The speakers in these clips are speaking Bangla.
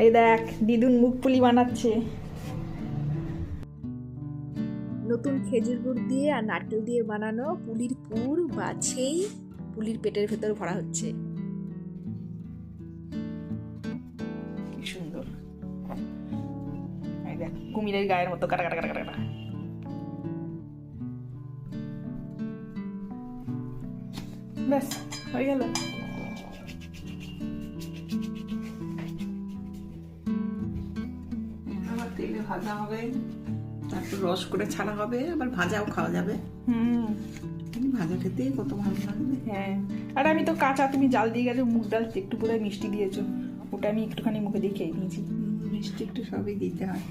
এই দেখ দিদুন মুখ পুলি বানাচ্ছে। নতুন খেজুর গুড় দিয়ে আর নারকেল দিয়ে বানানো পুলির পুর বাছেই পুলির পেটের ভেতর ভরা হচ্ছে। কি সুন্দর, এই দেখ কুমিরের গায়ের মতো কাটা কাটা কাটা কাটা। ব্যাস হয়ে গেল। আবার তেলে ভাজা হবে, তারপর রস করে ছাড়া হবে, আবার ভাজাও খাওয়া যাবে। ভাজা খেতে কত ভালো লাগবে। হ্যাঁ, আর আমি তো কাঁচা, তুমি জাল দিয়ে গেছো, মুগ ডাল একটু বোধহয় মিষ্টি দিয়েছো, ওটা আমি একটুখানি মুখে দিয়ে খেয়ে নিয়েছি। মিষ্টি একটু সবই দিতে হয়,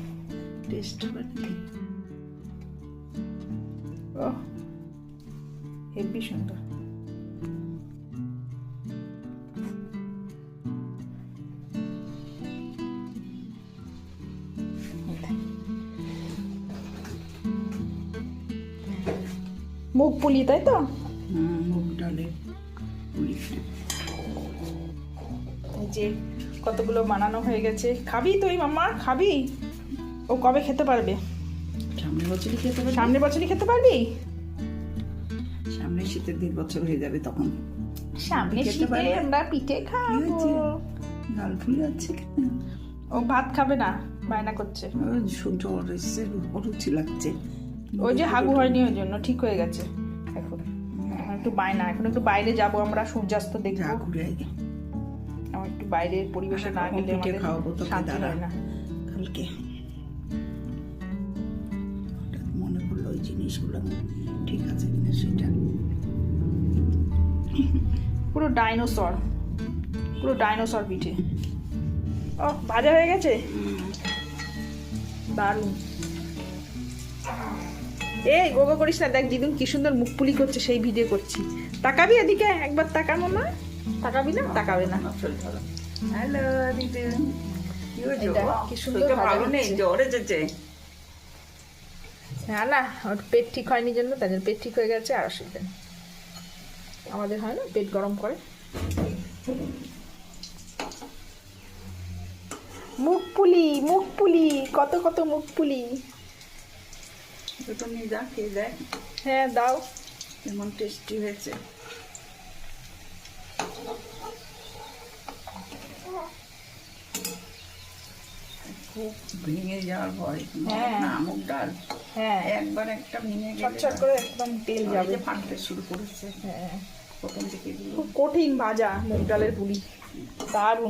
টেস্ট হবে। ও হেব্বি সুন্দর। মুগ পুলি তাই তো? মুগ ডালের পুলি। এই যে কতগুলো বানানো হয়ে গেছে। খাবি তুই মাম্মা? খাবি? ও কবে খেতে পারবে? সামনের বছরই খেতে পারবে। সামনের বছরই খেতে পারবি? সামনে শীতের 1.5 বছর হয়ে যাবে তখন। সামনে শীতে আমরা পিঠে খাবো। গাল ফুলে যাচ্ছে কেন? ও ভাত খাবে না, বায়না করছে। জ্বর এসছে, অরুচি লাগছে। ওই যে হাগু হয়নি, ওই জন্য ঠিক হয়ে গেছে। এখন একটু বায়না, এখন একটু বাইরে যাব আমরা, সূর্যাস্ত দেখবো। ঘুরে আই, আমার একটু বাইরের পরিবেশে না গেলে পিঠে খাওয়াবো তোকে শান্তি হয় না। কালকে মনে পড়লো ওই জিনিসগুলো ঠিক আছে কিনা সেটা। পুরো ডাইনোসর, পুরো ডাইনোসর পিঠে। ও ভাজা হয়ে গেছে, দারুণ। এই গোগো করিস না, দেখ দিদুন কি সুন্দর মুখ পুলি করছে, সেই ভিডিও করছি। তাকাবি এদিকে একবার, তাকাবো না? তাকাবি না? তাকাবে না। হ্যালো দিদি, কি সুন্দর ভালো নেই, জ্বর এসেছে। হ্যাঁ না, ওর পেট ঠিক হয়নি জন্য, তাদের পেট ঠিক হয়ে গেছে, আর অসুবিধা নেই। আমাদের হয় না, পেট গরম করে। মুখ পুলি, মুখ পুলি, কত কত মুখ পুলি। দুটো নিয়ে যা, খেয়ে দেখ। হ্যাঁ দাও। কেমন টেস্টি হয়েছে। খুব ভেঙে যাওয়ার ভয়। হ্যাঁ। না মুগ ডাল, হ্যাঁ একবার একটা ভেঙে গেলে চটচট করে একদম তেল যাবে। ফাটতে শুরু করেছে হ্যাঁ, প্রথম থেকে। খুব কঠিন ভাজা মুগ ডালের পুলি, দারুণ।